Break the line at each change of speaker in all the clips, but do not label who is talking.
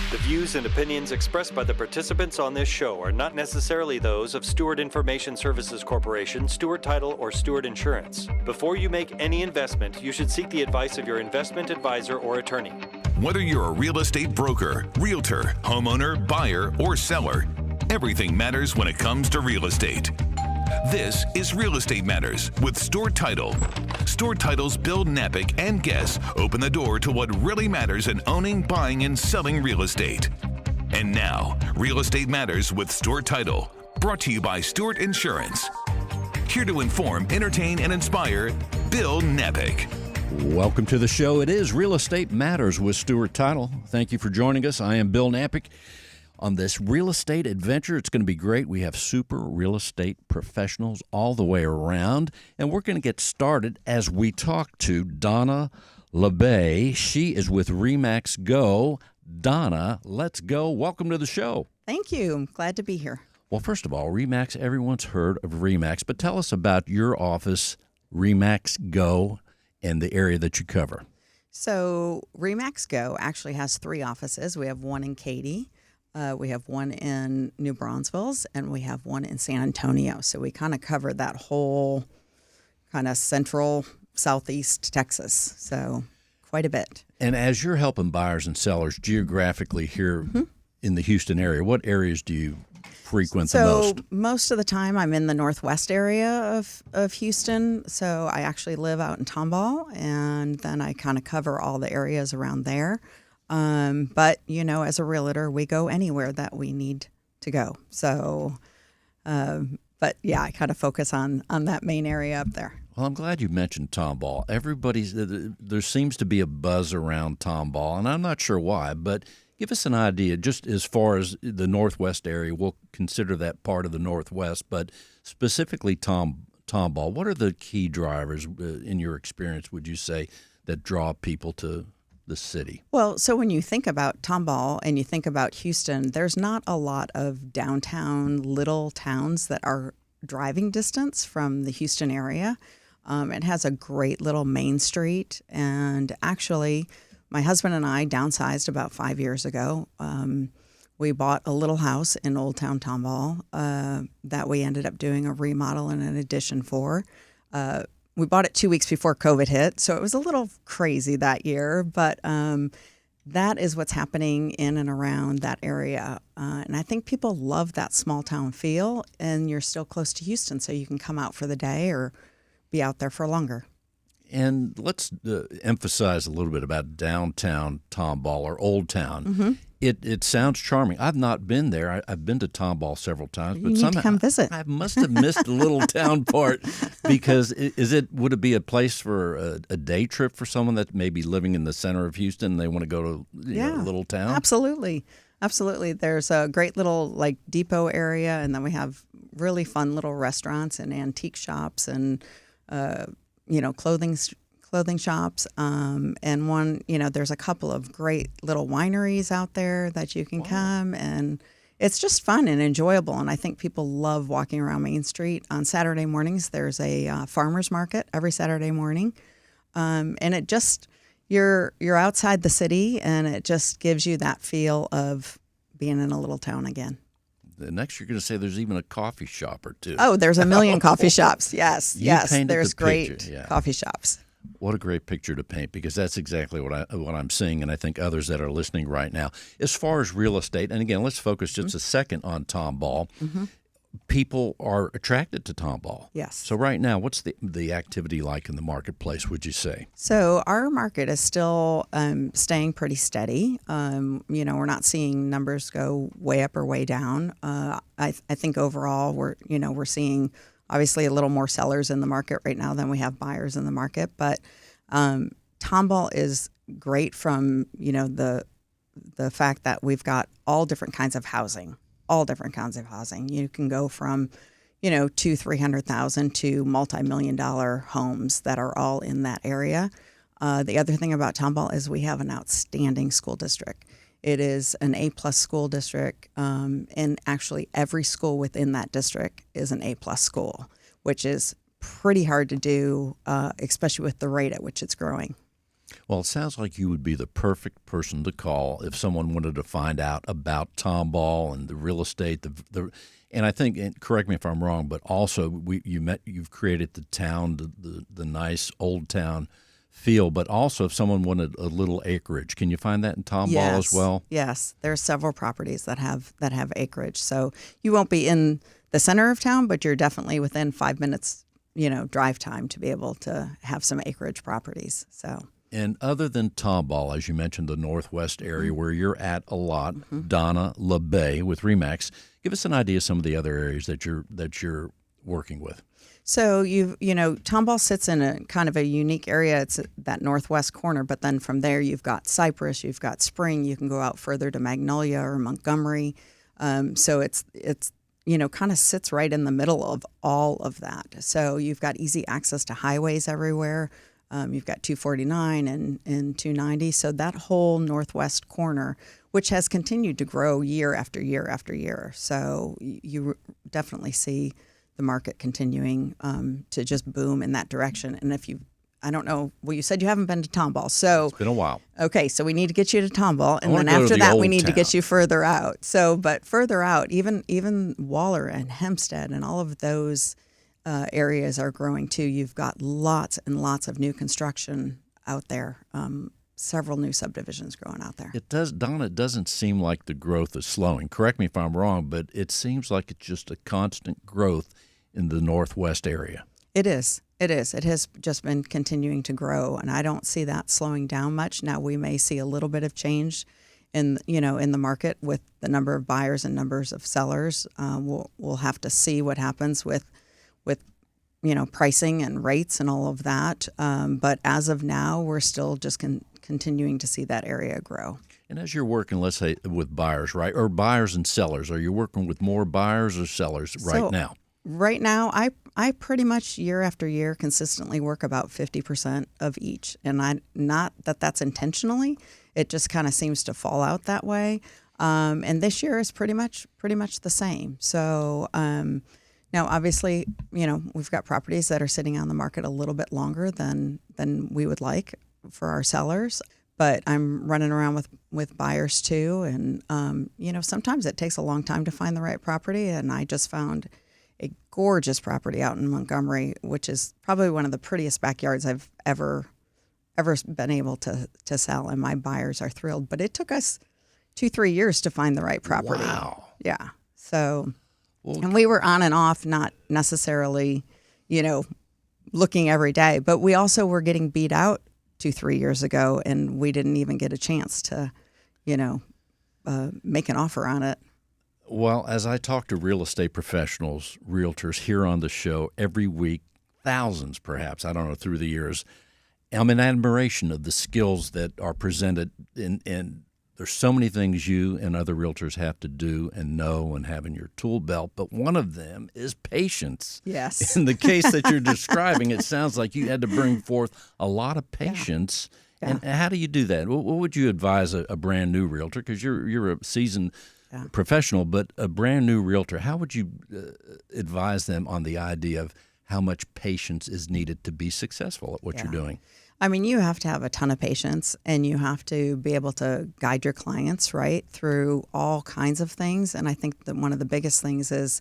The views and opinions expressed by the participants on this show are not necessarily those of Stewart Information Services Corporation, Stewart Title, or Stewart Insurance. Before you make any investment, you should seek the advice of your investment advisor or attorney.
Whether you're a real estate broker, realtor, homeowner, buyer, or seller, everything matters when it comes to real estate. This is Real Estate Matters with Stewart Title. Stewart Title's Bill Knapik and guests open the door to what really matters in owning, buying, and selling real estate. And now, Real Estate Matters with Stewart Title, brought to you by Stewart Insurance. Here to inform, entertain, and inspire, Bill Knapik.
Welcome to the show. It is Real Estate Matters with Stewart Title. Thank you for joining us. I am Bill Knapik. On this real estate adventure, it's going to be great. We have super real estate professionals all the way around, and we're going to get started as we talk to Donna LeBay. She is with RE/MAX Go. Donna, let's go. Welcome to the show.
Thank you. I'm glad to be here.
Well, first of all, RE/MAX, everyone's heard of RE/MAX, but tell us about your office, RE/MAX Go, and the area that you cover.
So RE/MAX Go actually has 3 offices. We have one in Katy. We have one in New Braunfels, and we have one in San Antonio. So we kind of cover that whole kind of central, southeast Texas. So quite a bit.
And as you're helping buyers and sellers geographically here in the Houston area, what areas do you frequent the most?
So most of the time I'm in the northwest area of Houston. So I actually live out in Tomball, and then I kind of cover all the areas around there. But, you know, as a realtor, we go anywhere that we need to go. So, but yeah, I kind of focus on that main area up there.
Well, I'm glad you mentioned Tomball. There seems to be a buzz around Tomball, and I'm not sure why, but give us an idea, just as far as the northwest area. We'll consider that part of the northwest, but specifically Tomball. What are the key drivers, in your experience, would you say, that draw people to the city?
Well, so when you think about Tomball and you think about Houston, there's not a lot of downtown little towns that are driving distance from the Houston area. It has a great little main street, and actually my husband and I downsized about 5 years ago. We bought a little house in Old Town Tomball that we ended up doing a remodel and an addition for. We bought it 2 weeks before COVID hit, so it was a little crazy that year, but that is what's happening in and around that area. And I think people love that small town feel, and you're still close to Houston, so you can come out for the day or be out there for longer.
And let's emphasize a little bit about downtown Tomball or Old Town. It sounds charming. I've not been there. I've been to Tomball several times, but
you need to come visit.
I must have missed the little town part, because would it be a place for a day trip for someone that may be living in the center of Houston and they want to go to a little town?
Absolutely. There's a great little like depot area, and then we have really fun little restaurants and antique shops and clothing shops, and one, there's a couple of great little wineries out there that you can come, and it's just fun and enjoyable. And I think people love walking around Main Street. On Saturday mornings, there's a farmer's market every Saturday morning, and it just you're outside the city, and it just gives you that feel of being in a little town again.
The next, you're going to say there's even a coffee shop or two.
Oh, there's a million coffee shops. Yes.
Painted
There's
the
great
picture,
coffee shops.
What a great picture to paint, because that's exactly what I'm seeing, and I think others that are listening right now. As far as real estate, and again, let's focus just a second on Tomball. People are attracted to Tomball.
Yes.
So right now, what's the activity like in the marketplace, would you say?
So our market is still staying pretty steady. We're not seeing numbers go way up or way down. I think overall we're seeing obviously a little more sellers in the market right now than we have buyers in the market. But Tomball is great from the fact that we've got all different kinds of housing. You can go from, $200,000-$300,000 to multi-million-dollar homes that are all in that area. The other thing about Tomball is we have an outstanding school district. It is an A-plus school district, and actually every school within that district is an A-plus school, which is pretty hard to do, especially with the rate at which it's growing.
Well, it sounds like you would be the perfect person to call if someone wanted to find out about Tomball and the real estate. And I think, and correct me if I'm wrong, but also you've created the town, the nice old town feel. But also, if someone wanted a little acreage, can you find that in Tomball as well?
Yes, there are several properties that have acreage. So you won't be in the center of town, but you're definitely within 5 minutes, drive time to be able to have some acreage properties. So.
And other than Tomball, as you mentioned, the Northwest area where you're at a lot, Donna LeBay with Remax, give us an idea of some of the other areas that you're working with.
So Tomball sits in a kind of a unique area. It's that northwest corner, but then from there you've got Cypress, you've got Spring. You can go out further to Magnolia or Montgomery. So it's kind of sits right in the middle of all of that. So you've got easy access to highways everywhere. You've got 249 and 290. So that whole northwest corner, which has continued to grow year after year after year. So you definitely see the market continuing to just boom in that direction. And I don't know, well, you said you haven't been to Tomball. So
it's been a while.
Okay, so we need to get you to Tomball. And then after that, we need to get you further out. So, but further out, even Waller and Hempstead and all of those areas are growing too. You've got lots and lots of new construction out there. Several new subdivisions growing out there.
It does, Donna. It doesn't seem like the growth is slowing. Correct me if I'm wrong, but it seems like it's just a constant growth in the Northwest area.
It is. It has just been continuing to grow, and I don't see that slowing down much. Now we may see a little bit of change in the market with the number of buyers and numbers of sellers. We'll have to see what happens with pricing and rates and all of that. But as of now, we're still just continuing to see that area grow.
And as you're working, let's say, with buyers, right, or buyers and sellers, are you working with more buyers or sellers right now?
Right now, I pretty much year after year consistently work about 50% of each. And not that that's intentionally, it just kind of seems to fall out that way. And this year is pretty much the same. So now, obviously, we've got properties that are sitting on the market a little bit longer than we would like for our sellers. But I'm running around with buyers too. And, sometimes it takes a long time to find the right property. And I just found a gorgeous property out in Montgomery, which is probably one of the prettiest backyards I've ever been able to sell. And my buyers are thrilled. But it took us 2-3 years to find the right property.
Wow.
Yeah. So, and we were on and off, not necessarily, looking every day. But we also were getting beat out 2-3 years ago, and we didn't even get a chance to, make an offer on it.
Well, as I talk to real estate professionals, realtors here on the show every week, thousands perhaps, I don't know, through the years, I'm in admiration of the skills that are presented. And there's so many things you and other realtors have to do and know and have in your tool belt, but one of them is patience.
Yes.
In the case that you're describing, it sounds like you had to bring forth a lot of patience. Yeah. And how do you do that? What would you advise a brand new realtor? Because you're a seasoned professional, but a brand new realtor, how would you advise them on the idea of how much patience is needed to be successful at what you're doing?
I mean, you have to have a ton of patience, and you have to be able to guide your clients, right, through all kinds of things. And I think that one of the biggest things is,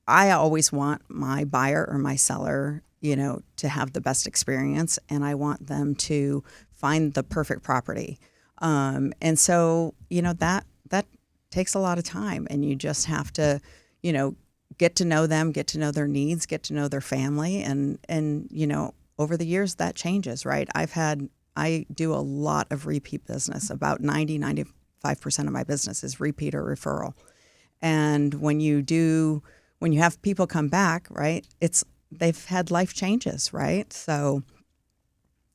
I always want my buyer or my seller, to have the best experience, and I want them to find the perfect property. And so, that takes a lot of time, and you just have to, get to know them, get to know their needs, get to know their family, and over the years that changes, right? I do a lot of repeat business. About 95% of my business is repeat or referral. And when you have people come back, right, they've had life changes, right? So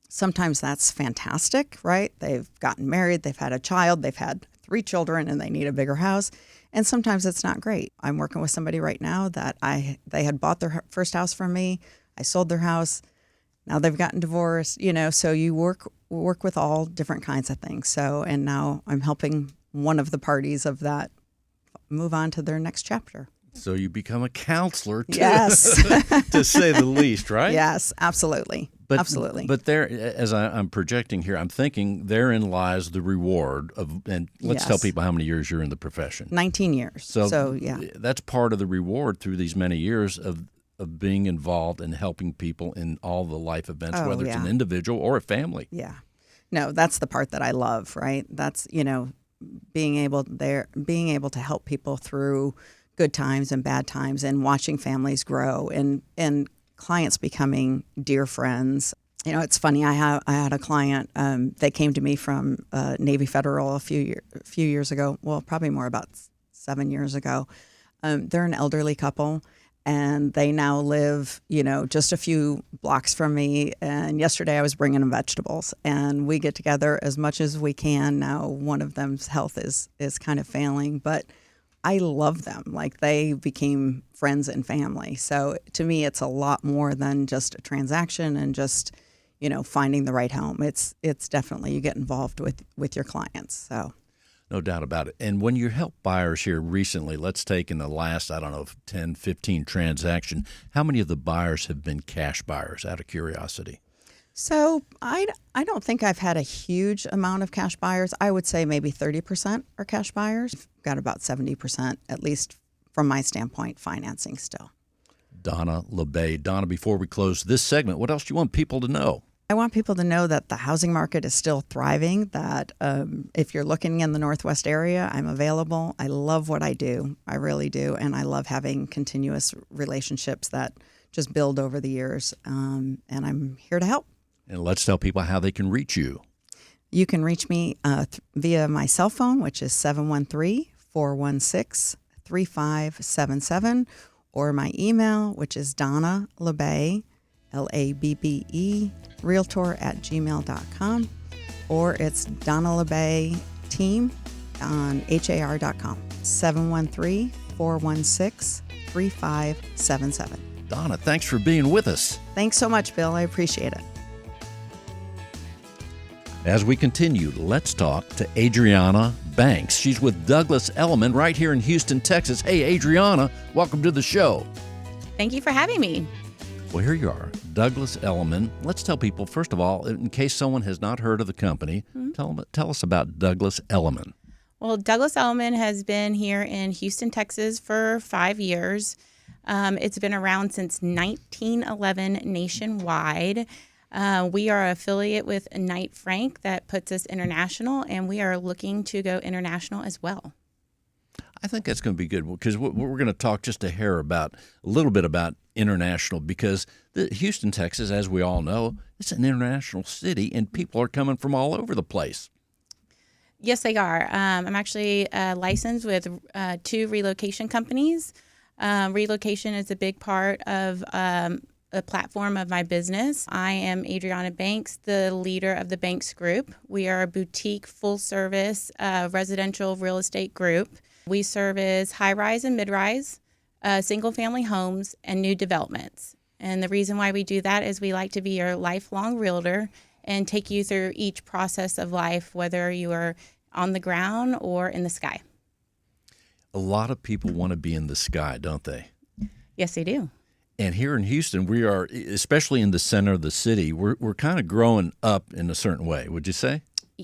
sometimes that's fantastic, right? They've gotten married, they've had a child, they've had 3 children, and they need a bigger house. And sometimes it's not great. I'm working with somebody right now that they had bought their first house from me. I sold their house. Now they've gotten divorced, so you work with all different kinds of things. So, and now I'm helping one of the parties of that move on to their next chapter.
So you become a counselor,
yes,
to say the least, right?
Yes, absolutely. Absolutely.
But there, as I'm projecting here, I'm thinking therein lies the reward of, and let's tell people how many years you're in the profession.
19 years. So yeah.
That's part of the reward through these many years of being involved and helping people in all the life events, whether it's an individual or a family.
Yeah. No, that's the part that I love, right? That's, being able to help people through good times and bad times and watching families grow and clients becoming dear friends. It's funny. I had a client. They came to me from Navy Federal a few years ago. Well, probably more about 7 years ago. They're an elderly couple, and they now live, just a few blocks from me. And yesterday I was bringing them vegetables, and we get together as much as we can. Now one of them's health is kind of failing, but I love them. Like, they became friends and family. So to me, it's a lot more than just a transaction and just, finding the right home. It's definitely, you get involved with your clients. So.
No doubt about it. And when you help buyers here recently, let's take in the last, 10, 15 transaction, how many of the buyers have been cash buyers, out of curiosity?
So I don't think I've had a huge amount of cash buyers. I would say maybe 30% are cash buyers. Got about 70%, at least from my standpoint, financing still.
Donna LeBay. Donna, before we close this segment, what else do you want people to know?
I want people to know that the housing market is still thriving, that if you're looking in the Northwest area, I'm available. I love what I do. I really do. And I love having continuous relationships that just build over the years. And I'm here to help.
And let's tell people how they can reach you.
You can reach me via my cell phone, which is 713-416-3577, or my email, which is Donna LeBay, LABBE, realtor@gmail.com, or it's Donna LeBay team on HAR.com, 713-416-3577.
Donna, thanks for being with us.
Thanks so much, Bill. I appreciate it.
As we continue, let's talk to Adriana Banks. She's with Douglas Elliman right here in Houston, Texas. Hey, Adriana, welcome to the show.
Thank you for having me.
Well, here you are, Douglas Elliman. Let's tell people, first of all, in case someone has not heard of the company, tell us about Douglas Elliman.
Well, Douglas Elliman has been here in Houston, Texas for 5 years. It's been around since 1911 nationwide. We are an affiliate with Knight Frank that puts us international, and we are looking to go international as well.
I think that's going to be good because we're going to talk just a little bit about international, because Houston, Texas, as we all know, it's an international city, and people are coming from all over the place.
Yes, they are. I'm actually licensed with 2 relocation companies. Relocation is a big part of a platform of my business. I am Adriana Banks, the leader of the Banks Group. We are a boutique, full-service residential real estate group. We service high-rise and mid-rise, single-family homes, and new developments. And the reason why we do that is we like to be your lifelong realtor and take you through each process of life, whether you are on the ground or in the sky.
A lot of people want to be in the sky, don't they?
Yes, they do.
And here in Houston, we are, especially in the center of the city, we're kind of growing up in a certain way, would you say?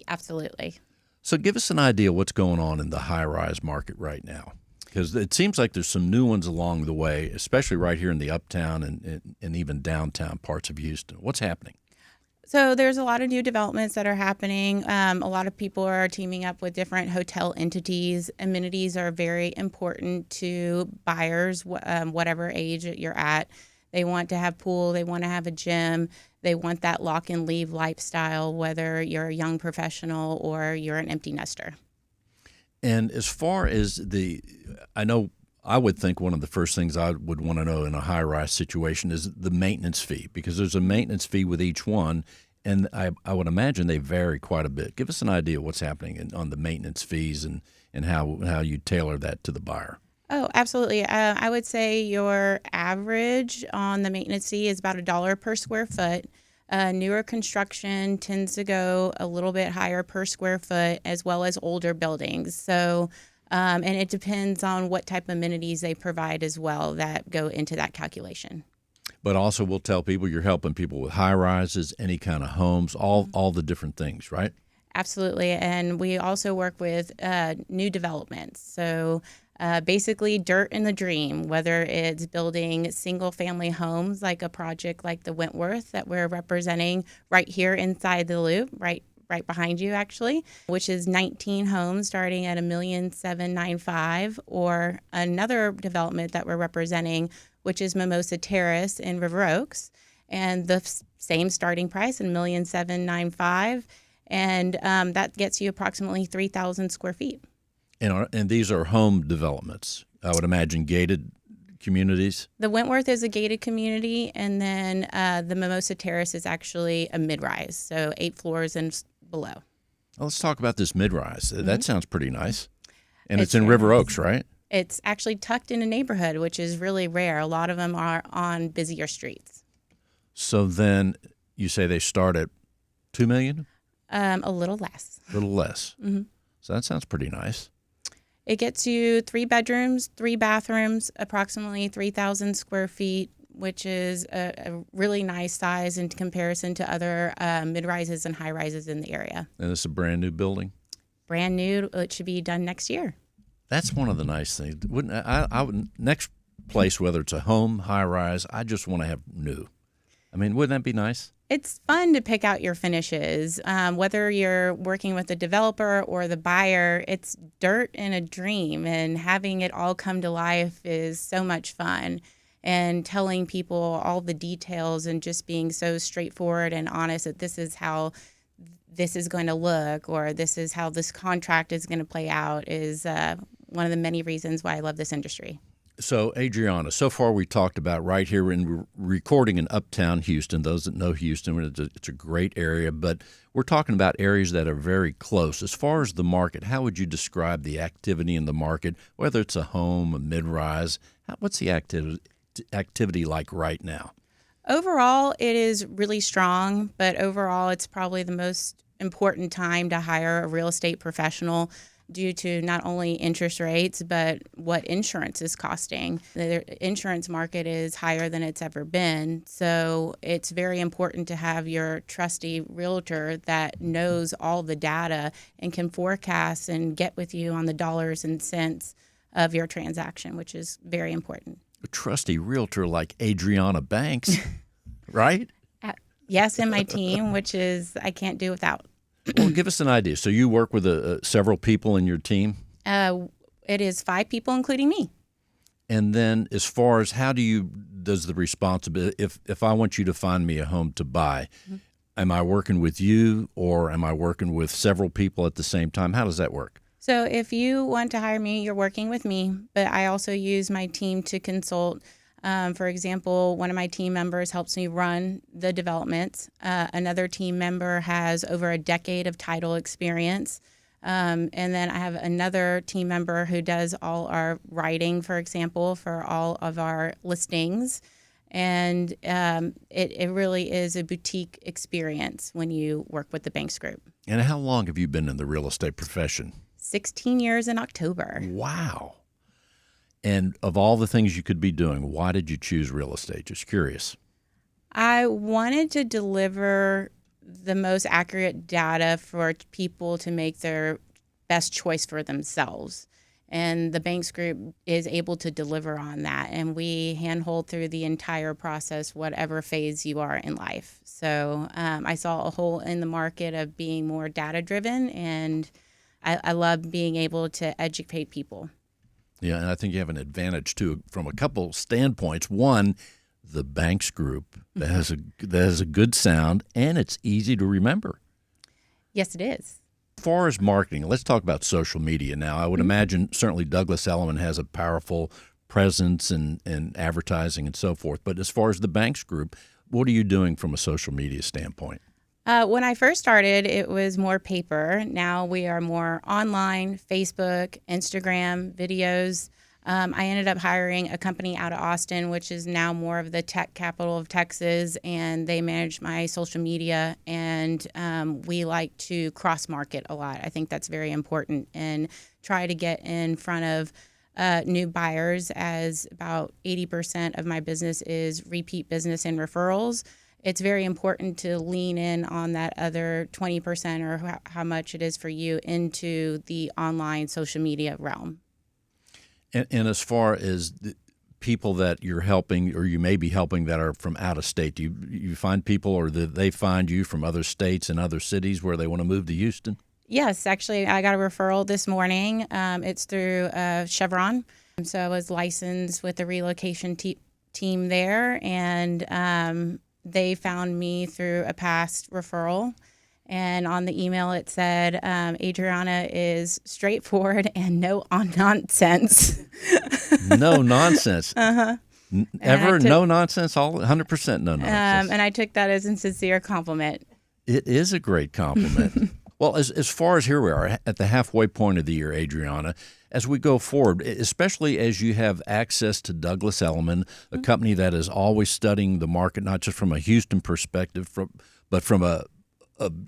Absolutely.
So give us an idea what's going on in the high-rise market right now, because it seems like there's some new ones along the way, especially right here in the uptown and even downtown parts of Houston. What's happening?
So there's a lot of new developments that are happening. A lot of people are teaming up with different hotel entities. Amenities are very important to buyers, whatever age you're at. They want to have pool. They want to have a gym. They want that lock and leave lifestyle, whether you're a young professional or you're an empty nester.
And as far as I know, I would think one of the first things I would want to know in a high-rise situation is the maintenance fee, because there's a maintenance fee with each one, and I would imagine they vary quite a bit. Give us an idea of what's happening on the maintenance fees and how you tailor that to the buyer.
Oh, absolutely. I would say your average on the maintenance fee is about $1 per square foot. Newer construction tends to go a little bit higher per square foot, as well as older buildings. So, and it depends on what type of amenities they provide as well that go into that calculation.
But also we'll tell people you're helping people with high-rises, any kind of homes, all the different things, right?
Absolutely. And we also work with new developments. So basically dirt in the dream, whether it's building single family homes like a project like the Wentworth that we're representing right here inside the loop, right behind you actually, which is 19 homes starting at $1,795,000, or another development that we're representing, which is Mimosa Terrace in River Oaks, and the same starting price, $1,795,000. And that gets you approximately 3,000 square feet.
And these are home developments, I would imagine, gated communities?
The Wentworth is a gated community, and then the Mimosa Terrace is actually a mid-rise, so 8 floors and below.
Well, let's talk about this mid-rise. That sounds pretty nice. And
It's
it's in
very
River
nice.
Oaks, right?
It's actually tucked in a neighborhood, which is really rare. A lot of them are on busier streets.
So then you say they start at $2 million?
A little less.
A little less. So that sounds pretty nice.
It gets you 3 bedrooms, 3 bathrooms, approximately 3,000 square feet, which is a really nice size in comparison to other mid-rises and high-rises in the area.
And it's a brand new building?
Brand new. It should be done next year.
That's one of the nice things. Wouldn't I would, next place, whether it's a home, high-rise, I just want to have new. I mean, wouldn't that be nice?
It's fun to pick out your finishes. Whether you're working with the developer or the buyer, it's dirt in a dream, and having it all come to life is so much fun. And telling people all the details and just being so straightforward and honest that this is how this is going to look, or this is how this contract is going to play out, is one of the many reasons why I love this industry.
So, Adriana, so far we talked about right here in recording in Uptown Houston. Those that know Houston, it's a great area, but we're talking about areas that are very close. As far as the market, how would you describe the activity in the market, whether it's a home, a mid-rise? What's the activity like right now?
Overall, it is really strong, but overall, it's probably the most important time to hire a real estate professional due to not only interest rates, but what insurance is costing. The insurance market is higher than it's ever been. So it's very important to have your trusty realtor that knows all the data and can forecast and get with you on the dollars and cents of your transaction, which is very important.
A trusty realtor like Adriana Banks, right?
Yes, and my team, which is I can't do without.
Well, give us an idea. So you work with several people in your team?
It is 5 people, including me.
And then as far as does the responsibility, if I want you to find me a home to buy, am I working with you or am I working with several people at the same time? How does that work?
So if you want to hire me, you're working with me, but I also use my team to consult. For example, one of my team members helps me run the developments. Another team member has over a decade of title experience. And then I have another team member who does all our writing, for example, for all of our listings. And it really is a boutique experience when you work with the Banks Group.
And how long have you been in the real estate profession?
16 years in October.
Wow. And of all the things you could be doing, why did you choose real estate? Just curious.
I wanted to deliver the most accurate data for people to make their best choice for themselves. And the Banks Group is able to deliver on that. And we handhold through the entire process, whatever phase you are in life. So I saw a hole in the market of being more data-driven, and I love being able to educate people.
Yeah, and I think you have an advantage, too, from a couple standpoints. One, the Banks Group that has a good sound, and it's easy to remember.
Yes, it is.
As far as marketing, let's talk about social media now. I would imagine certainly Douglas Elliman has a powerful presence and advertising and so forth. But as far as the Banks Group, what are you doing from a social media standpoint?
When I first started, it was more paper. Now we are more online, Facebook, Instagram, videos. I ended up hiring a company out of Austin, which is now more of the tech capital of Texas, and they manage my social media, and we like to cross-market a lot. I think that's very important and try to get in front of new buyers, as about 80% of my business is repeat business and referrals. It's very important to lean in on that other 20% or how much it is for you into the online social media realm.
And as far as the people that you're helping or you may be helping that are from out of state, do you find people or do they find you from other states and other cities where they want to move to Houston?
Yes, actually, I got a referral this morning. It's through Chevron. So I was licensed with the relocation team there, and they found me through a past referral. And on the email, it said, Adriana is straightforward and no nonsense.
No nonsense.
Uh-huh.
Ever no nonsense? All 100% no nonsense.
And I took that as a sincere compliment.
It is a great compliment. Well, as far as here we are at the halfway point of the year, Adriana, as we go forward, especially as you have access to Douglas Elliman, a company that is always studying the market, not just from a Houston perspective, but from a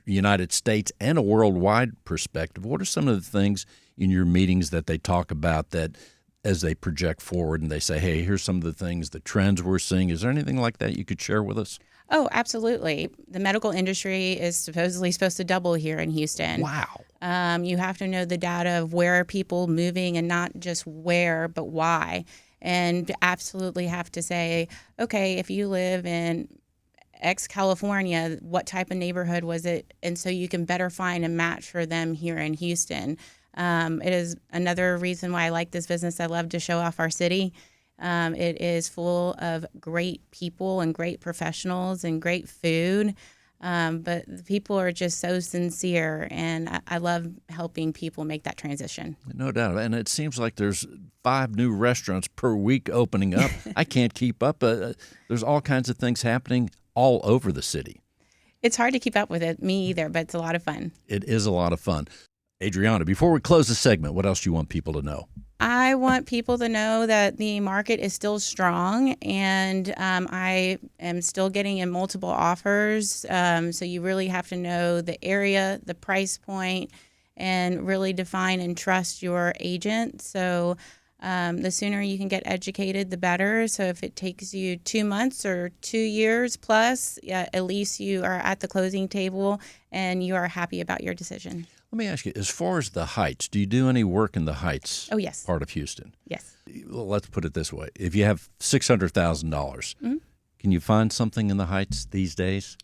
United States and a worldwide perspective, what are some of the things in your meetings that they talk about that as they project forward and they say, hey, here's some of the things, the trends we're seeing? Is there anything like that you could share with us?
Oh, absolutely. The medical industry is supposedly supposed to double here in Houston.
Wow.
You have to know the data of where are people moving and not just where, but why. And absolutely have to say, okay, if you live in California, what type of neighborhood was it? And so you can better find a match for them here in Houston. It is another reason why I like this business. I love to show off our city. It is full of great people and great professionals and great food. But the people are just so sincere, and I love helping people make that transition.
No doubt. And it seems like there's 5 new restaurants per week opening up. I can't keep up. There's all kinds of things happening all over the city.
It's hard to keep up with it, me either, but it's a lot of fun.
It is a lot of fun. Adriana, before we close the segment, what else do you want people to know?
I want people to know that the market is still strong, and I am still getting in multiple offers. So you really have to know the area, the price point, and really define and trust your agent. So the sooner you can get educated, the better. So if it takes you 2 months or 2 years plus, at least you are at the closing table and you are happy about your decision.
Let me ask you, as far as the Heights, do you do any work in the Heights?
Oh, yes.
Part of Houston?
Yes.
Well, let's put it this way. If you have $600,000, can you find something in the Heights these days?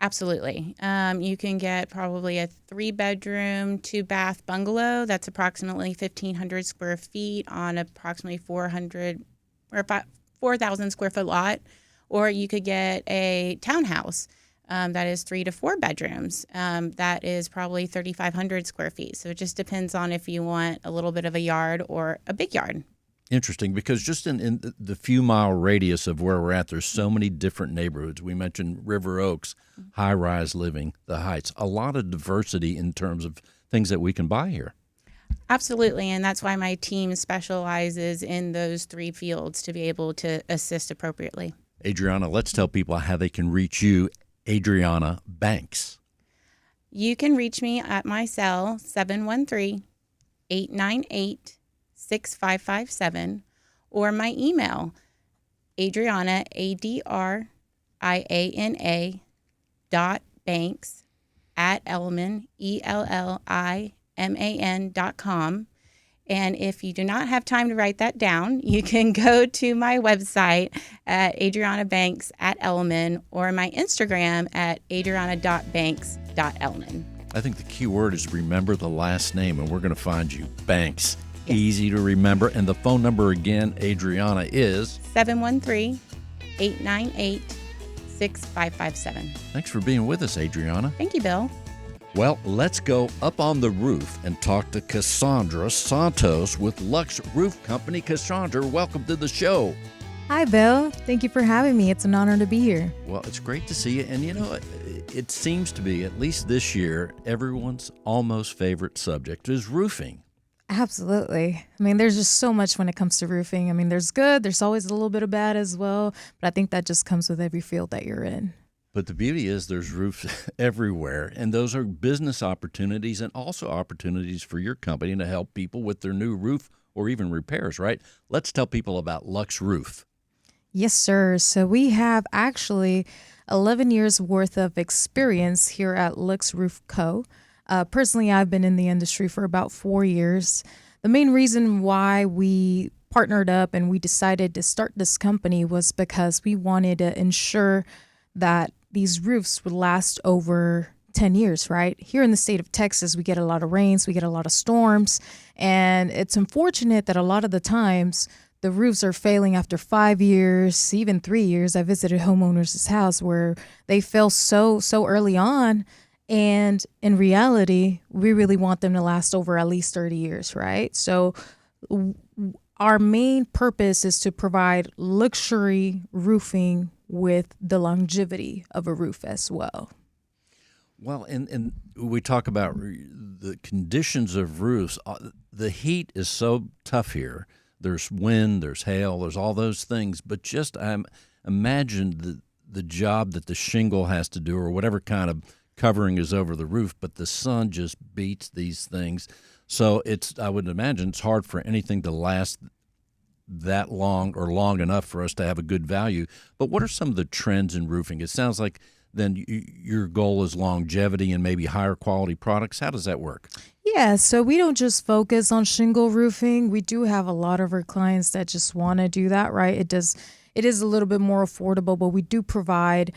Absolutely. You can get probably a 3-bedroom, 2-bath bungalow. That's approximately 1,500 square feet on approximately 400 or about 4,000 square foot lot. Or you could get a townhouse that is 3 to 4 bedrooms. That is probably 3,500 square feet. So it just depends on if you want a little bit of a yard or a big yard.
Interesting, because just in the few mile radius of where we're at, there's so many different neighborhoods. We mentioned River Oaks, high-rise living, the Heights, a lot of diversity in terms of things that we can buy here.
Absolutely, and that's why my team specializes in those 3 fields to be able to assist appropriately.
Adriana, let's tell people how they can reach you, Adriana Banks.
You can reach me at my cell, 713-898-6557, or my email, Adriana, ADRIANA, .banks @Elliman, ELLIMAN.com. And if you do not have time to write that down, you can go to my website at adrianabanks @Elliman or my Instagram at adriana.banks.Elliman.
I think the key word is remember the last name, and we're going to find you. Banks. Yes. Easy to remember. And the phone number again, Adriana, is
713-898-6557.
Thanks for being with us, Adriana.
Thank you, Bill.
Well, let's go up on the roof and talk to Cassandra Santos with Lux Roof Company. Cassandra, welcome to the show.
Hi, Bill. Thank you for having me. It's an honor to be here.
Well, it's great to see you. And, you know, it seems to be, at least this year, everyone's almost favorite subject is roofing.
Absolutely. I mean, there's just so much when it comes to roofing. I mean, there's good. There's always a little bit of bad as well. But I think that just comes with every field that you're in.
But the beauty is there's roofs everywhere, and those are business opportunities and also opportunities for your company to help people with their new roof or even repairs, right? Let's tell people about Lux Roof.
Yes, sir. So we have actually 11 years worth of experience here at Lux Roof Co. Personally, I've been in the industry for about 4 years. The main reason why we partnered up and we decided to start this company was because we wanted to ensure that these roofs would last over 10 years, right? Here in the state of Texas, we get a lot of rains, we get a lot of storms, and it's unfortunate that a lot of the times the roofs are failing after 5 years, even 3 years. I visited homeowners' house where they fail so early on. And in reality, we really want them to last over at least 30 years, right? So our main purpose is to provide luxury roofing with the longevity of a roof as well.
Well, and we talk about the conditions of roofs. The heat is so tough here. There's wind, there's hail, there's all those things. But just imagine the job that the shingle has to do, or whatever kind of covering is over the roof. But the sun just beats these things. So I would imagine it's hard for anything to last that long or long enough for us to have a good value. But what are some of the trends in roofing? It sounds like then your goal is longevity and maybe higher quality products. How does that work?
Yeah, so we don't just focus on shingle roofing. We do have a lot of our clients that just want to do that, right? It is a little bit more affordable, but we do provide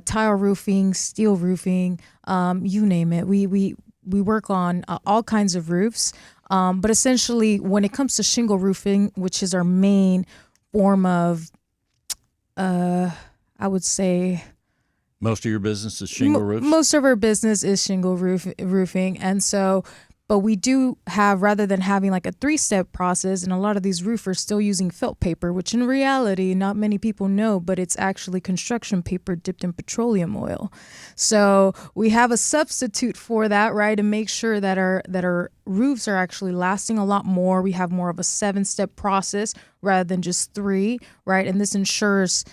tile roofing, steel roofing, you name it. We work on all kinds of roofs. But essentially, when it comes to shingle roofing, which is our main form of, I would say,
most of your business is shingle roofs?
Most of our business is shingle roofing. And so, but we do have, rather than having like a 3-step process, and a lot of these roofers still using felt paper, which in reality, not many people know, but it's actually construction paper dipped in petroleum oil. So we have a substitute for that, right? To make sure that our roofs are actually lasting a lot more. We have more of a 7-step process rather than just 3, right? And this ensures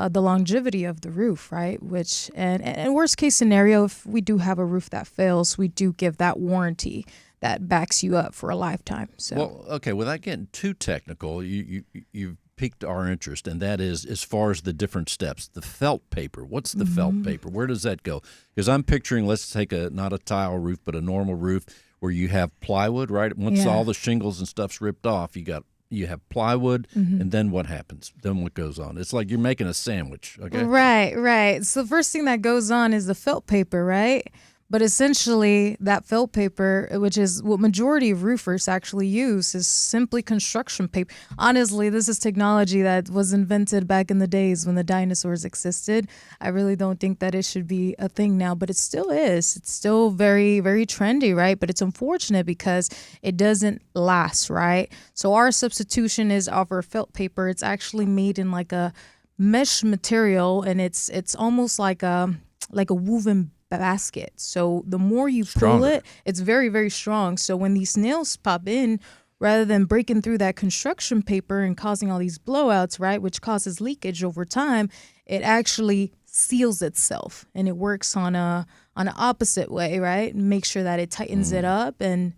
the longevity of the roof, right? Which, and worst case scenario, if we do have a roof that fails, we do give that warranty that backs you up for a lifetime. So,
well, okay, without getting too technical, you've piqued our interest, and that is as far as the different steps. The felt paper, what's the felt paper? Where does that go? Because I'm picturing, let's take not a tile roof, but a normal roof where you have plywood, right? Once all the shingles and stuff's ripped off, you have plywood, and then what happens? Then what goes on? It's like you're making a sandwich, okay?
Right. So the first thing that goes on is the felt paper, right? But essentially, that felt paper, which is what majority of roofers actually use, is simply construction paper. Honestly, this is technology that was invented back in the days when the dinosaurs existed. I really don't think that it should be a thing now, but it still is. It's still very, very trendy, right? But it's unfortunate because it doesn't last, right? So our substitution is of our felt paper. It's actually made in like a mesh material, and it's almost like a woven basket. So the more you pull it, it's very, very strong. So when these nails pop in, rather than breaking through that construction paper and causing all these blowouts, right, which causes leakage over time, it actually seals itself, and it works on an opposite way, right? And make sure that it tightens it up, and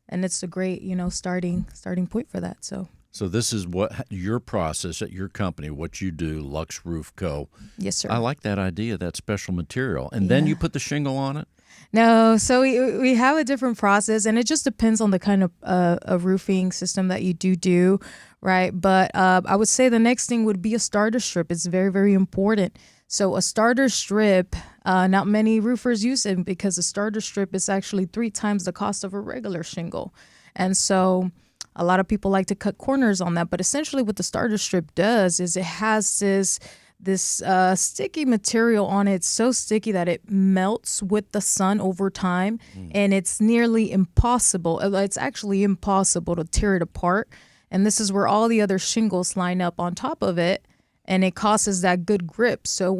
it's a great, starting point for that.
So this is what your process at your company, what you do, Lux Roof Co.
Yes, sir.
I like that idea, that special material. And then you put the shingle on it?
No, so we have a different process, and it just depends on the kind of a roofing system that you do, right? But I would say the next thing would be a starter strip. It's very, very important. So a starter strip, not many roofers use it because a starter strip is actually 3 times the cost of a regular shingle. And so a lot of people like to cut corners on that, but essentially what the starter strip does is it has this sticky material on it. It's so sticky that it melts with the sun over time, and it's nearly impossible. It's actually impossible to tear it apart, and this is where all the other shingles line up on top of it, and it causes that good grip. So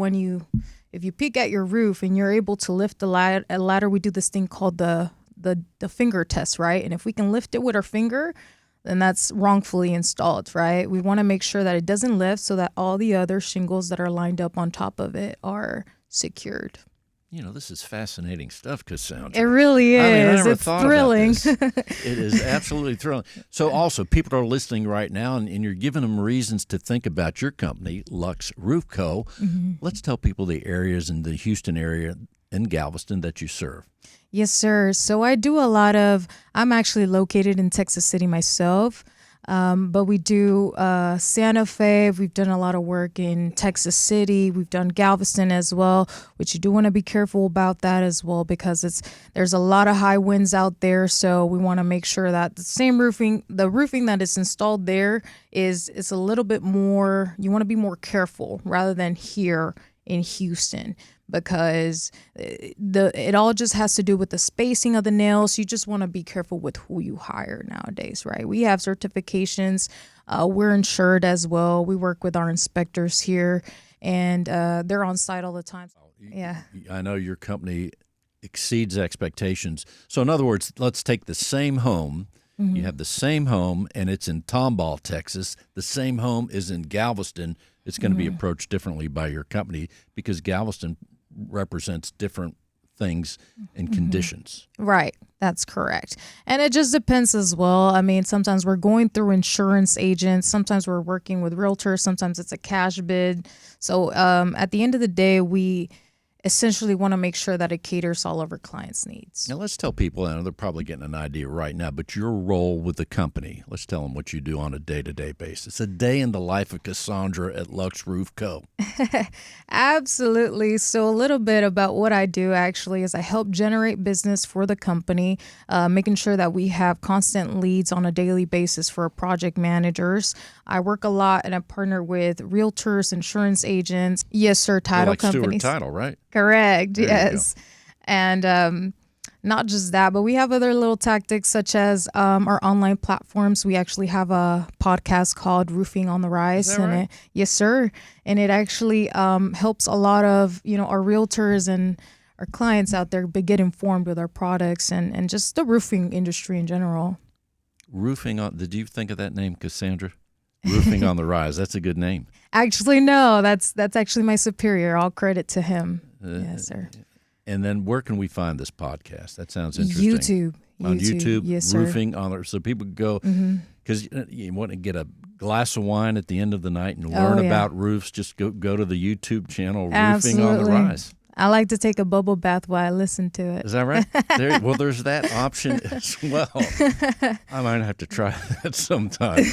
if you peek at your roof and you're able to lift the ladder, we do this thing called the finger test, right? And if we can lift it with our finger, then that's wrongfully installed, right? We want to make sure that it doesn't lift so that all the other shingles that are lined up on top of it are secured.
This is fascinating stuff, Cassandra.
It really is.
I mean, I never
it's
thought
thrilling.
about this. It is absolutely thrilling. So also, people are listening right now, and you're giving them reasons to think about your company, Lux Roof Co. Let's tell people the areas in the Houston area in Galveston that you serve.
Yes, sir. So I do I'm actually located in Texas City myself. But we do Santa Fe. We've done a lot of work in Texas City. We've done Galveston as well, which you do want to be careful about that as well, because there's a lot of high winds out there. So we want to make sure that the roofing that is installed there is a little bit more. You want to be more careful rather than here in Houston, because it all just has to do with the spacing of the nails. You just want to be careful with who you hire nowadays, right? We have certifications. We're insured as well. We work with our inspectors here, and they're on site all the time. Yeah.
I know your company exceeds expectations. So in other words, let's take the same home. You have the same home, and it's in Tomball, Texas. The same home is in Galveston. It's going to be approached differently by your company because Galveston represents different things and conditions.
Right. That's correct. And it just depends as well. I mean, sometimes we're going through insurance agents. Sometimes we're working with realtors. Sometimes it's a cash bid. So at the end of the day, we essentially want to make sure that it caters all of our clients' needs.
Now, let's tell people, I know they're probably getting an idea right now, but your role with the company, let's tell them what you do on a day-to-day basis. A day in the life of Cassandra at Lux Roof Co.
Absolutely. So a little bit about what I do actually is I help generate business for the company, making sure that we have constant leads on a daily basis for our project managers. I work a lot and I partner with realtors, insurance agents, yes, sir, title
like
companies.
Stewart Title, right?
Correct.
There
yes. And not just that, but we have other little tactics such as our online platforms. We actually have a podcast called Roofing on the Rise.
Is that right?
Yes, sir. And it actually helps a lot of, our realtors and our clients out there get informed with our products and just the roofing industry in general.
Did you think of that name, Cassandra? Roofing on the Rise. That's a good name.
Actually, no, that's actually my superior. All credit to him. Yes, sir.
And then where can we find this podcast? That sounds interesting.
YouTube.
On YouTube,
yes, sir.
Roofing on the, so people go, because you want to get a glass of wine at the end of the night and learn about roofs. Just go to the YouTube channel, Roofing on the Rise.
I like to take a bubble bath while I listen to it.
Is that right? There's that option as well. I might have to try that sometime.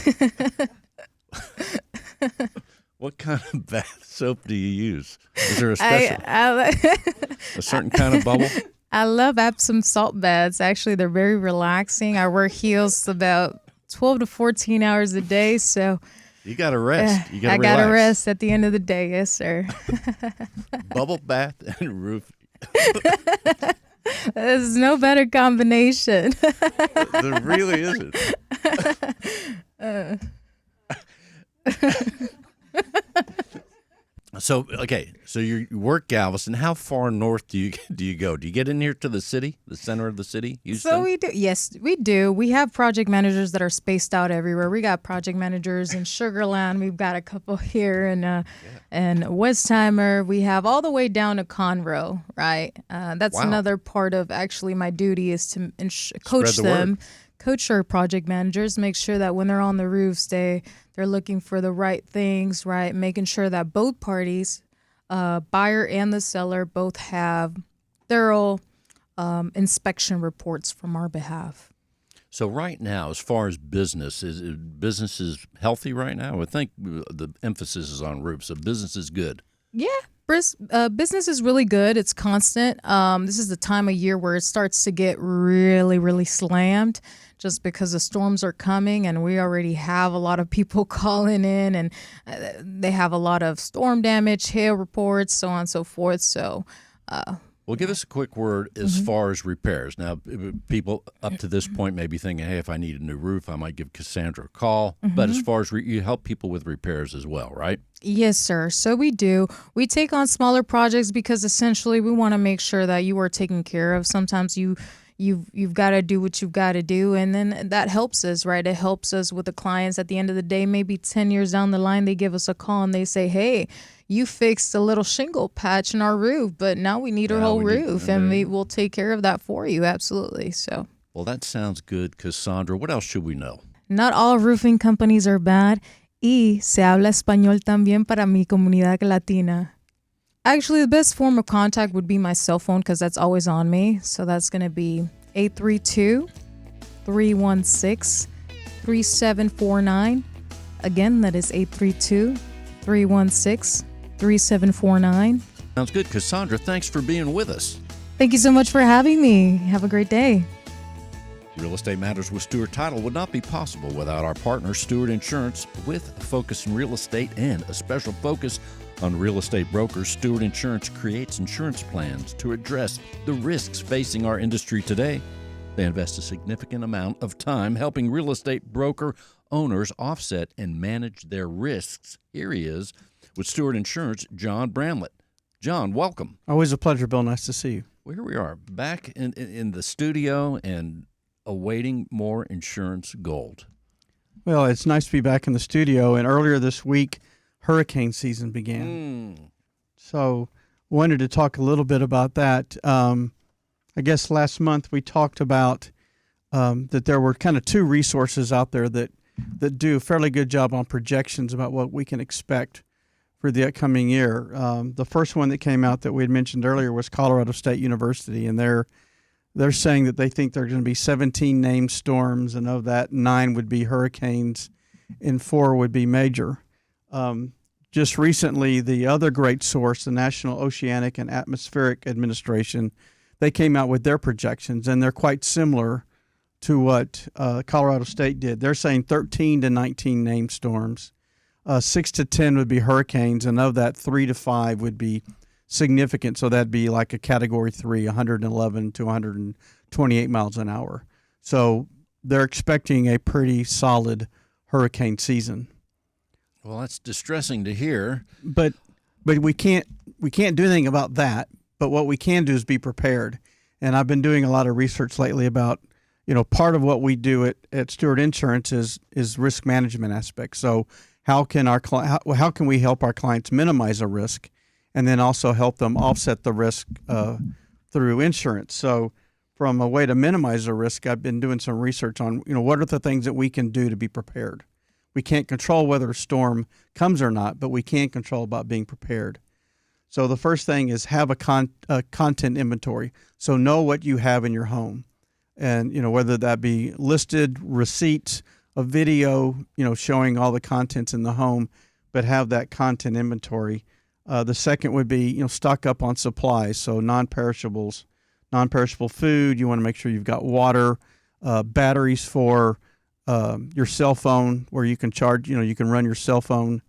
What kind of bath soap do you use? Is there a special, a certain kind of bubble?
I love Epsom salt baths. Actually, they're very relaxing. I wear heels about 12 to 14 hours a day, so
you got to rest. You got to
I
relax.
got to rest at the end of the day. Yes, sir.
Bubble bath and roof.
There's no better combination.
There really isn't. So you work Galveston. How far north do you go? Do you get in here to the city, the center of the city, Houston?
So we do. Yes, we do. We have project managers that are spaced out everywhere. We got project managers in Sugarland. We've got a couple here in Westheimer. We have all the way down to Conroe, right? That's another part of actually my duty is to coach them. Coach our project managers, make sure that when they're on the roofs, they're looking for the right things, right? Making sure that both parties, buyer and the seller, both have thorough inspection reports from our behalf.
So right now, as far as business, is business healthy right now? I think the emphasis is on roofs, so business is good.
Yeah. Business is really good. It's constant. This is the time of year where it starts to get really, really slammed just because the storms are coming and we already have a lot of people calling in and they have a lot of storm damage, hail reports, so on and so forth. So,
well, give us a quick word as far as repairs. Now, people up to this point may be thinking, hey, if I need a new roof, I might give Cassandra a call. But as far as you help people with repairs as well, right?
Yes, sir. So we do. We take on smaller projects because essentially we want to make sure that you are taken care of. Sometimes you you've got to do what you've got to do, and then that helps us, right? It helps us with the clients. At the end of the day, maybe 10 years down the line, they give us a call and they say, hey, you fixed a little shingle patch in our roof, but now we need our whole roof, and we will take care of that for you. Absolutely. So,
well, that sounds good, Cassandra. What else should we know?
not all roofing companies are bad, y se habla español también para mi comunidad latina. Actually, the best form of contact would be my cell phone because that's always on me. So that's going to be 832-316-3749. Again, that is 832-316-3749.
Sounds good. Cassandra, thanks for being with us.
Thank you so much for having me. Have a great day.
Real Estate Matters with Stewart Title would not be possible without our partner, Stewart Insurance, with a focus in real estate and a special focus on real estate brokers. Stewart Insurance creates insurance plans to address the risks facing our industry today. They invest a significant amount of time helping real estate broker owners offset and manage their risks. Here he is with Stewart Insurance, John Bramlett. John, welcome.
Always a pleasure, Bill. Nice to see you.
Well, here we are back in the studio and awaiting more insurance gold.
Well, it's nice to be back in the studio. And earlier this week, hurricane season began. So wanted to talk a little bit about that. I guess last month we talked about that there were kind of two resources out there that do a fairly good job on projections about what we can expect for the upcoming year. The first one that came out that we had mentioned earlier was Colorado State University, and they're saying that they think there are going to be 17 named storms, and of that, 9 would be hurricanes and 4 would be major. Just recently, the other great source, the National Oceanic and Atmospheric Administration, they came out with their projections, and they're quite similar to what Colorado State did. They're saying 13 to 19 named storms, 6 to 10 would be hurricanes, and of that, 3 to 5 would be significant. So that'd be like a Category 3, 111 to 128 miles an hour. So they're expecting a pretty solid hurricane season.
Well, that's distressing to hear.
But we can't do anything about that. But what we can do is be prepared. And I've been doing a lot of research lately about, part of what we do at Stewart Insurance is risk management aspects. So how can we help our clients minimize a risk, and then also help them offset the risk through insurance? So from a way to minimize the risk, I've been doing some research on, what are the things that we can do to be prepared. We can't control whether a storm comes or not, but we can control about being prepared. So the first thing is have a content inventory. So know what you have in your home, and whether that be listed receipts, a video, showing all the contents in the home, but have that content inventory. The second would be stock up on supplies, so non-perishable food. You want to make sure you've got water, batteries for your cell phone, where you can charge, you can run your cell phone.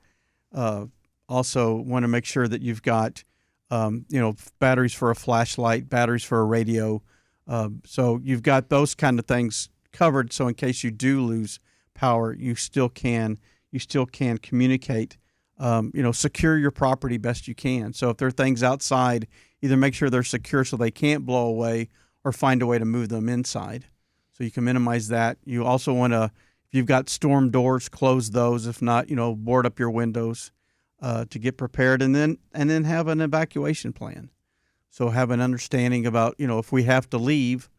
Also want to make sure that you've got, batteries for a flashlight, batteries for a radio. So you've got those kind of things covered. So in case you do lose power, you still can communicate, secure your property best you can. So if there are things outside, either make sure they're secure so they can't blow away, or find a way to move them inside. So you can minimize that. You also want to, if you've got storm doors, close those. If not, board up your windows to get prepared, and then have an evacuation plan. So have an understanding about, if we have to leave,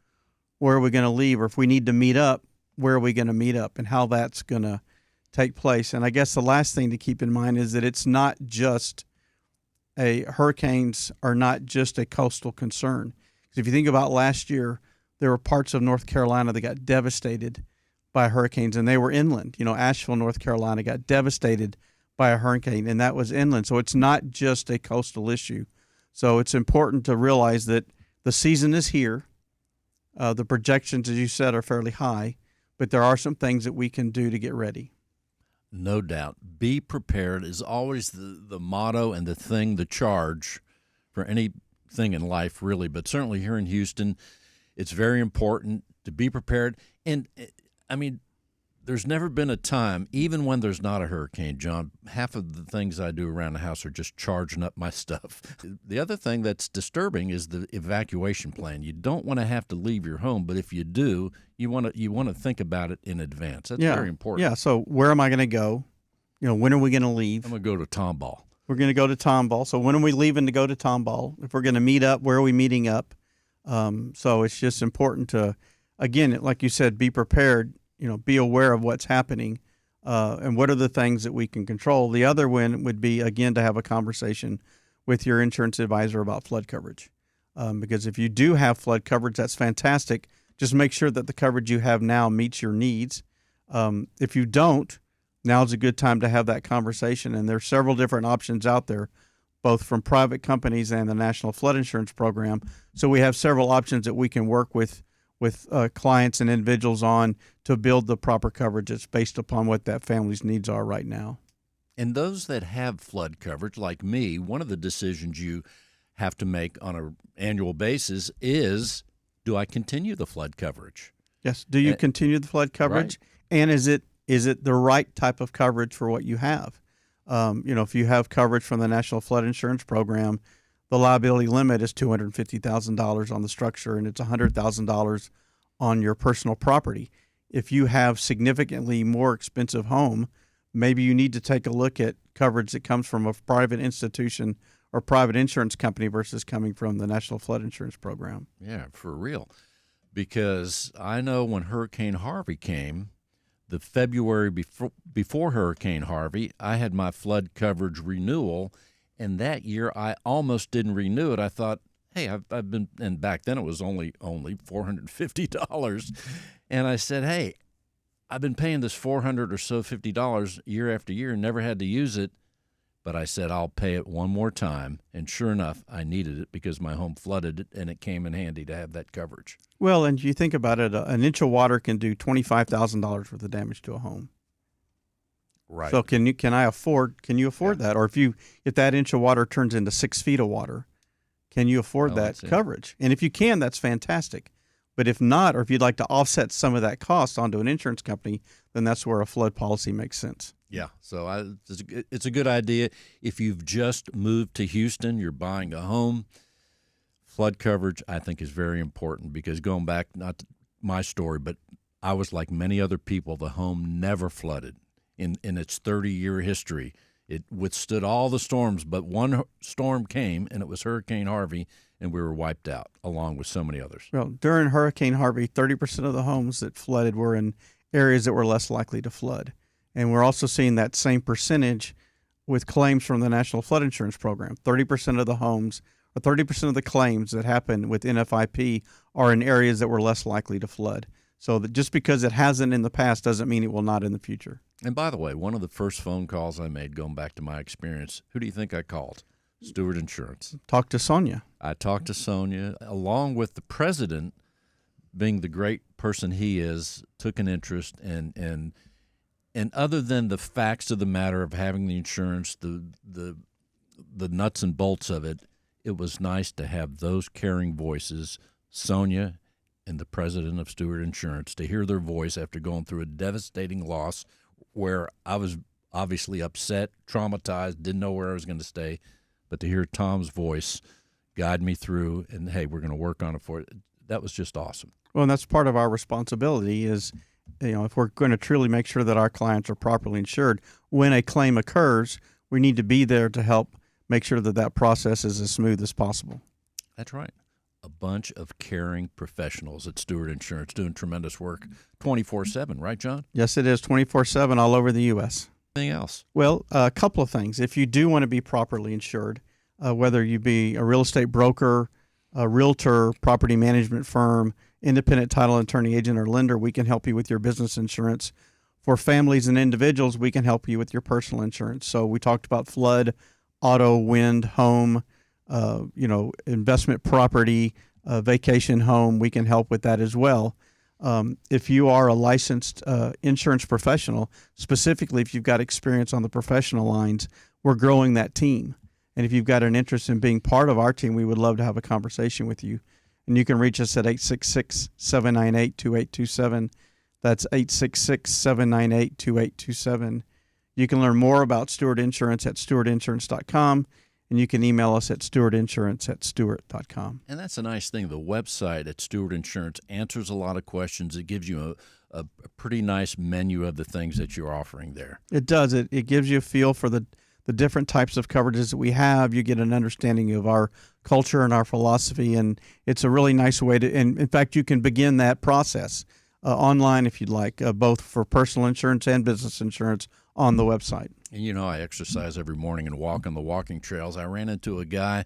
where are we going to leave? Or if we need to meet up, where are we going to meet up, and how that's going to take place. And I guess the last thing to keep in mind is that it's not just hurricanes are not just a coastal concern. Because if you think about last year, there were parts of North Carolina that got devastated by hurricanes, and they were inland. Asheville, North Carolina got devastated by a hurricane, and that was inland. So it's not just a coastal issue. So it's important to realize that the season is here. The projections, as you said, are fairly high, but there are some things that we can do to get ready.
No doubt. Be prepared is always the motto and the charge for anything in life, really. But certainly here in Houston, it's very important to be prepared. And, There's never been a time, even when there's not a hurricane, John, half of the things I do around the house are just charging up my stuff. The other thing that's disturbing is the evacuation plan. You don't want to have to leave your home, but if you do, you want to think about it in advance. That's very important.
Yeah, so where am I going to go? When are we going to leave?
I'm going to go to Tomball.
We're going to go to Tomball. So when are we leaving to go to Tomball? If we're going to meet up, where are we meeting up? So it's just important to, again, like you said, be prepared. Be aware of what's happening and what are the things that we can control. The other one would be, again, to have a conversation with your insurance advisor about flood coverage. Because if you do have flood coverage, that's fantastic. Just make sure that the coverage you have now meets your needs. If you don't, now's a good time to have that conversation. And there's several different options out there, both from private companies and the National Flood Insurance Program. So we have several options that we can work with clients and individuals on to build the proper coverage that's based upon what that family's needs are right now.
And those that have flood coverage, like me, one of the decisions you have to make on an annual basis is, do I continue the flood coverage?
Yes. Do you continue the flood coverage? Right. And is it the right type of coverage for what you have? If you have coverage from the National Flood Insurance Program, the liability limit is $250,000 on the structure, and it's $100,000 on your personal property. If you have significantly more expensive home, maybe you need to take a look at coverage that comes from a private institution or private insurance company versus coming from the National Flood Insurance Program.
Yeah, for real. Because I know when Hurricane Harvey came, the February before Hurricane Harvey, I had my flood coverage renewal. And that year, I almost didn't renew it. I thought, hey, I've been, and back then it was only $450. And I said, hey, I've been paying this $400 or so $50 year after year and never had to use it. But I said, I'll pay it one more time. And sure enough, I needed it because my home flooded, and it came in handy to have that coverage.
Well, and you think about it, an inch of water can do $25,000 worth of damage to a home.
Right.
So can you afford that? Or if that inch of water turns into 6 feet of water, can you afford that coverage? And if you can, that's fantastic. But if not, or if you'd like to offset some of that cost onto an insurance company, then that's where a flood policy makes sense.
Yeah. So it's a good idea. If you've just moved to Houston, you're buying a home, flood coverage, I think, is very important because going back, not to my story, but I was like many other people, the home never flooded. In its 30-year history, it withstood all the storms, but one storm came, and it was Hurricane Harvey, and we were wiped out, along with so many others.
Well, during Hurricane Harvey, 30% of the homes that flooded were in areas that were less likely to flood. And we're also seeing that same percentage with claims from the National Flood Insurance Program. 30% of the homes, or 30% of the claims that happen with NFIP are in areas that were less likely to flood. So that just because it hasn't in the past doesn't mean it will not in the future.
And by the way, one of the first phone calls I made, going back to my experience, who do you think I called? Stewart Insurance.
Talk to Sonia.
I talked to Sonia, along with the president, being the great person he is, took an interest and other than the facts of the matter of having the insurance, the nuts and bolts of it, it was nice to have those caring voices, Sonia and the president of Stewart Insurance, to hear their voice after going through a devastating loss where I was obviously upset, traumatized, didn't know where I was going to stay, but to hear Tom's voice guide me through and, hey, we're going to work on it for it, that was just awesome.
Well, and that's part of our responsibility is, if we're going to truly make sure that our clients are properly insured, when a claim occurs, we need to be there to help make sure that that process is as smooth as possible.
That's right. A bunch of caring professionals at Stewart Insurance doing tremendous work 24/7, right, John?
Yes, it is 24/7 all over the U.S.
Anything else?
Well, a couple of things. If you do want to be properly insured, whether you be a real estate broker, a realtor, property management firm, independent title attorney, agent, or lender, we can help you with your business insurance. For families and individuals, we can help you with your personal insurance. So we talked about flood, auto, wind, home, investment property, vacation home. We can help with that as well. If you are a licensed insurance professional, specifically if you've got experience on the professional lines, we're growing that team. And if you've got an interest in being part of our team, we would love to have a conversation with you. And you can reach us at 866-798-2827. That's 866-798-2827. You can learn more about Stewart Insurance at stewartinsurance.com, and you can email us at stewartinsurance@stewart.com.
And that's a nice thing. The website at Stewart Insurance answers a lot of questions. It gives you a pretty nice menu of the things that you're offering there.
It does. It gives you a feel for the different types of coverages that we have. You get an understanding of our culture and our philosophy, and it's a really nice way to, and in fact, you can begin that process online if you'd like, both for personal insurance and business insurance on the website.
And you know, I exercise every morning and walk on the walking trails. I ran into a guy,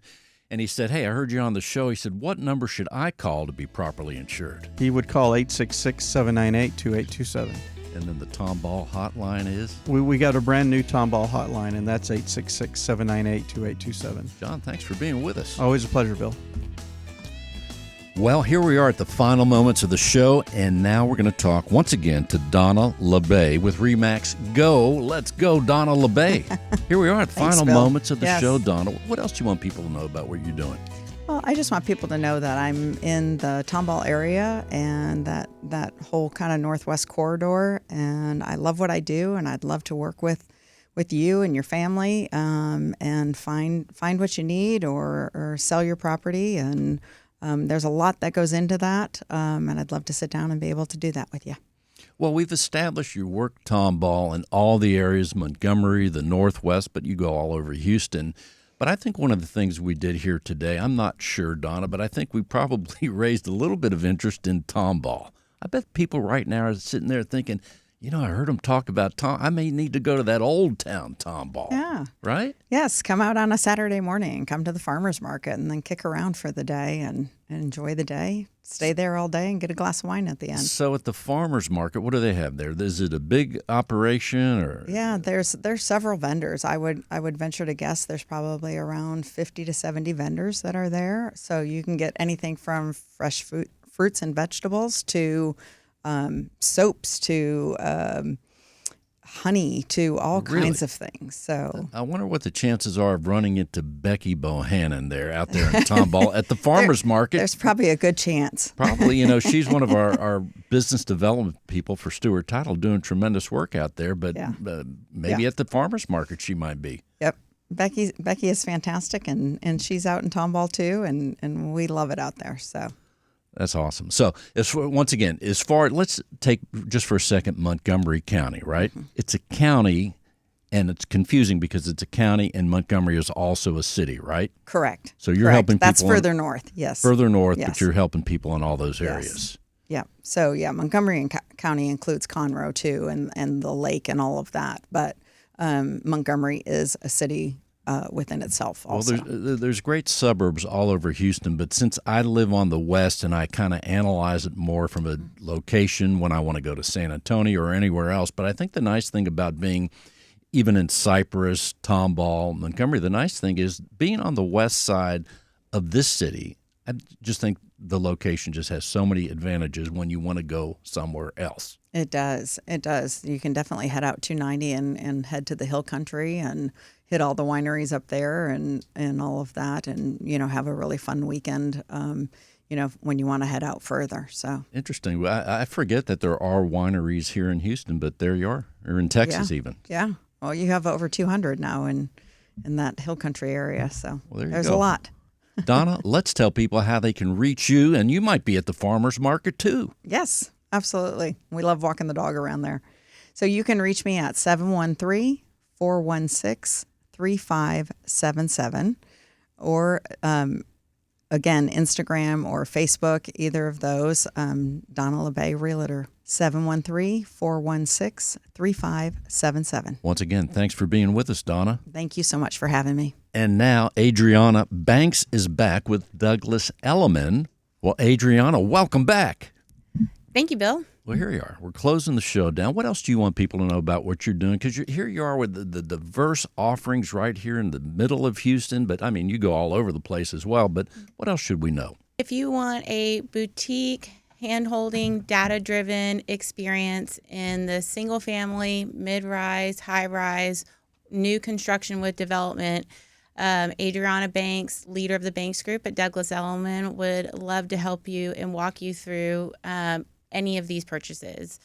and he said, "Hey, I heard you on the show." He said, "What number should I call to be properly insured?"
He would call 866-798-2827.
And then the Tomball hotline is?
We got a brand new Tomball hotline, and that's 866-798-2827.
John, thanks for being with us.
Always a pleasure, Bill.
Well, here we are at the final moments of the show, and now we're going to talk once again to Donna LeBay with RE/MAX Go. Let's go, Donna LeBay. Here we are at the
Thanks,
final
Bill.
moments of the
Yes.
show, Donna. What else do you want people to know about what you're doing?
Well, I just want people to know that I'm in the Tomball area and that whole kind of northwest corridor, and I love what I do, and I'd love to work with you and your family and find what you need or sell your property, and there's a lot that goes into that, and I'd love to sit down and be able to do that with you.
Well, we've established you work Tomball in all the areas, Montgomery, the Northwest, but you go all over Houston. But I think one of the things we did here today, I'm not sure, Donna, but I think we probably raised a little bit of interest in Tomball. I bet people right now are sitting there thinking, you know, I heard them talk about I may need to go to that old town Tomball.
Yeah.
Right?
Yes, come out on a Saturday morning and come to the farmer's market and then kick around for the day and enjoy the day. Stay there all day and get a glass of wine at the end.
So at the farmer's market, what do they have there? Is it a big operation or?
Yeah, there's several vendors. I would venture to guess there's probably around 50 to 70 vendors that are there. So you can get anything from fresh fruits and vegetables to soaps to honey to all kinds of things. So
I wonder what the chances are of running into Becky Bohannon there out there in Tomball at the farmer's market.
There's probably a good chance.
Probably, you know, she's one of our business development people for Stewart Title, doing tremendous work out there, but maybe at the farmer's market she might be.
Yep. Becky is fantastic, and she's out in Tomball too, and we love it out there. So
that's awesome. So, once again, let's take just for a second Montgomery County, right? Mm-hmm. It's a county, and it's confusing because it's a county, and Montgomery is also a city, right?
Correct.
So you're helping people.
That's further north, yes.
Further north,
yes.
But you're helping people in all those areas.
Yeah. So, Montgomery County includes Conroe, too, and the lake and all of that. But Montgomery is a city within itself also.
Well, there's great suburbs all over Houston, but since I live on the west and I kind of analyze it more from a location when I want to go to San Antonio or anywhere else, but I think the nice thing about being even in Cypress, Tomball, Montgomery, the nice thing is being on the west side of this city, I just think the location just has so many advantages when you want to go somewhere else.
It does. It does. You can definitely head out 290 and head to the hill country and hit all the wineries up there and all of that, and have a really fun weekend when you want to head out further. So
interesting. I forget that there are wineries here in Houston, but there you are, or in Texas even.
Yeah. Well, you have over 200 now in that hill country area, so there's
go.
a lot.
Donna, let's tell people how they can reach you, and you might be at the farmer's market too.
Yes, absolutely. We love walking the dog around there. So you can reach me at 713-416-3577 or, again, Instagram or Facebook, either of those, Donna LeBay Realtor, 713-416-3577.
Once again, thanks for being with us, Donna.
Thank you so much for having me.
And now Adriana Banks is back with Douglas Elliman. Well, Adriana, welcome back.
Thank you, Bill.
Well, here you are. We're closing the show down. What else do you want people to know about what you're doing? Because here you are with the diverse offerings right here in the middle of Houston. But, I mean, you go all over the place as well. But what else should we know?
If you want a boutique, hand-holding, data-driven experience in the single-family, mid-rise, high-rise, new construction with development, Adriana Banks, leader of the Banks Group at Douglas Elliman, would love to help you and walk you through any of these purchases.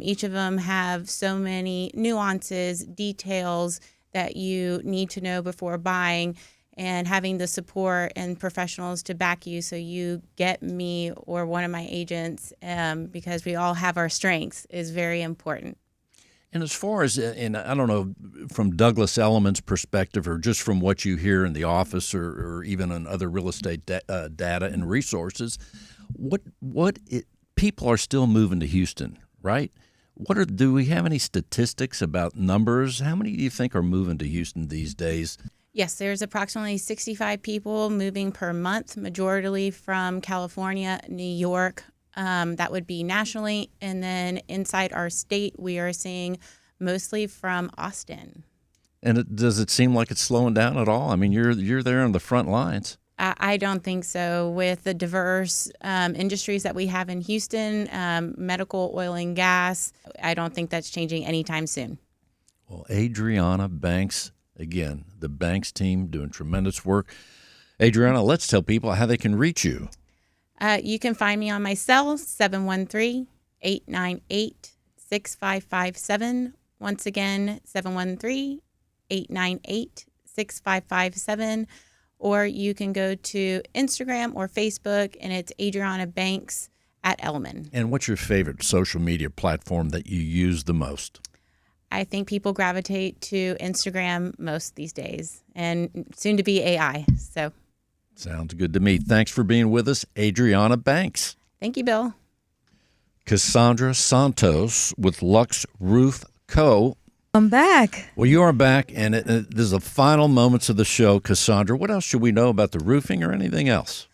Each of them have so many nuances, details that you need to know before buying, and having the support and professionals to back you so you get me or one of my agents, because we all have our strengths, is very important.
And as far as, and I don't know, from Douglas Elliman's perspective or just from what you hear in the office or even on other real estate data and resources, people are still moving to Houston, right? Do we have any statistics about numbers? How many do you think are moving to Houston these days?
Yes, there's approximately 65 people moving per month, majority from California, New York. That would be nationally. And then inside our state, we are seeing mostly from Austin.
And does it seem like it's slowing down at all? I mean, you're there on the front lines.
I don't think so. With the diverse industries that we have in Houston, medical, oil and gas, I don't think that's changing anytime soon.
Well, Adriana Banks, again, the Banks team doing tremendous work. Adriana, let's tell people how they can reach you.
You can find me on my cell, 713-898-6557. Once again, 713-898-6557. Or you can go to Instagram or Facebook, and it's Adriana Banks at Elman.
And what's your favorite social media platform that you use the most?
I think people gravitate to Instagram most these days, and soon to be AI. So,
sounds good to me. Thanks for being with us, Adriana Banks.
Thank you, Bill.
Cassandra Santos with Lux Roof Co.
I'm back.
Well, you are back, and this is the final moments of the show. Cassandra, what else should we know about the roofing or anything else?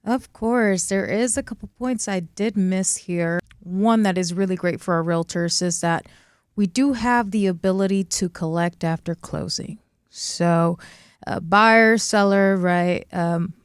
Of course, there is a couple points I did miss here. One that is really great for our realtors is that we do have the ability to collect after closing. So buyer, seller, right,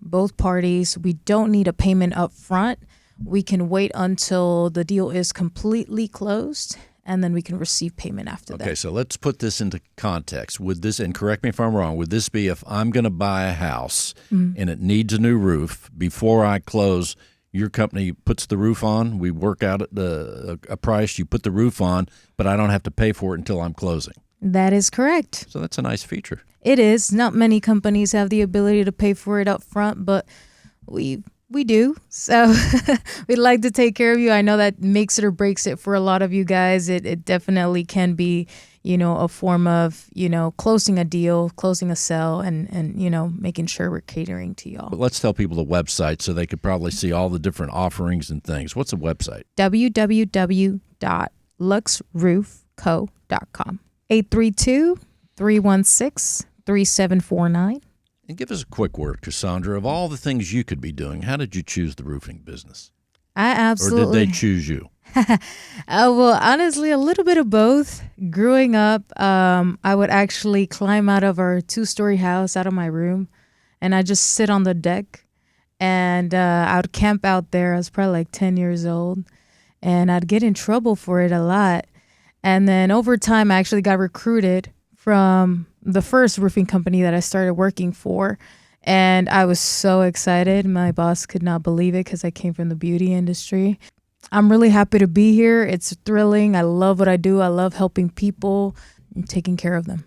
both parties, we don't need a payment up front. We can wait until the deal is completely closed, and then we can receive payment after that.
Okay, so let's put this into context. Would this, and correct me if I'm wrong, would this be if I'm going to buy a house and it needs a new roof, before I close, your company puts the roof on, we work out a price, you put the roof on, but I don't have to pay for it until I'm closing?
That is correct.
So that's a nice feature.
It is. Not many companies have the ability to pay for it up front, but we do. So we'd like to take care of you. I know that makes it or breaks it for a lot of you guys. It definitely can be, a form of, closing a deal, closing a sale, and making sure we're catering to y'all.
But let's tell people the website so they could probably see all the different offerings and things. What's the website?
www.luxroofco.com. 832-316-3749.
And give us a quick word, Cassandra, of all the things you could be doing, how did you choose the roofing business?
I absolutely.
Or did they choose you?
Well, honestly, a little bit of both. Growing up, I would actually climb out of our 2-story house, out of my room, and I'd just sit on the deck, and I would camp out there. I was probably like 10 years old, and I'd get in trouble for it a lot. And then over time, I actually got recruited from the first roofing company that I started working for. And I was so excited. My boss could not believe it because I came from the beauty industry. I'm really happy to be here. It's thrilling. I love what I do. I love helping people and taking care of them.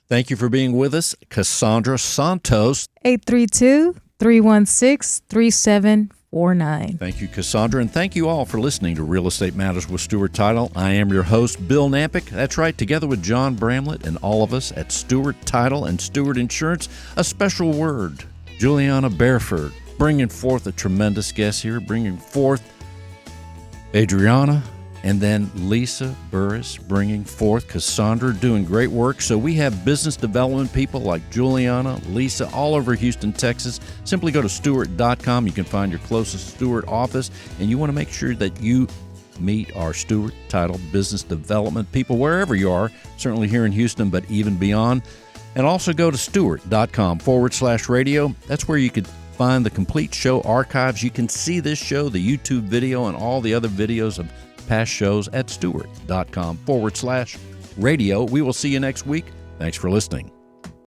Thank you for being with us, Cassandra Santos.
832-316-3749.
Thank you, Cassandra, and thank you all for listening to Real Estate Matters with Stewart Title. I am your host, Bill Knapik. That's right, together with John Bramlett and all of us at Stewart Title and Stewart Insurance, a special word. Juliana Bareford, bringing forth a tremendous guest here, bringing forth Adriana, and then Lisa Burris bringing forth Cassandra, doing great work. So we have business development people like Juliana, Lisa, all over Houston, Texas. Simply go to Stewart.com. You can find your closest Stewart office, and you want to make sure that you meet our Stewart Title business development people wherever you are, certainly here in Houston, but even beyond. And also go to Stewart.com/radio. That's where you could find the complete show archives. You can see this show, the YouTube video, and all the other videos of past shows at Stewart.com/radio. We will see you next week. Thanks for listening.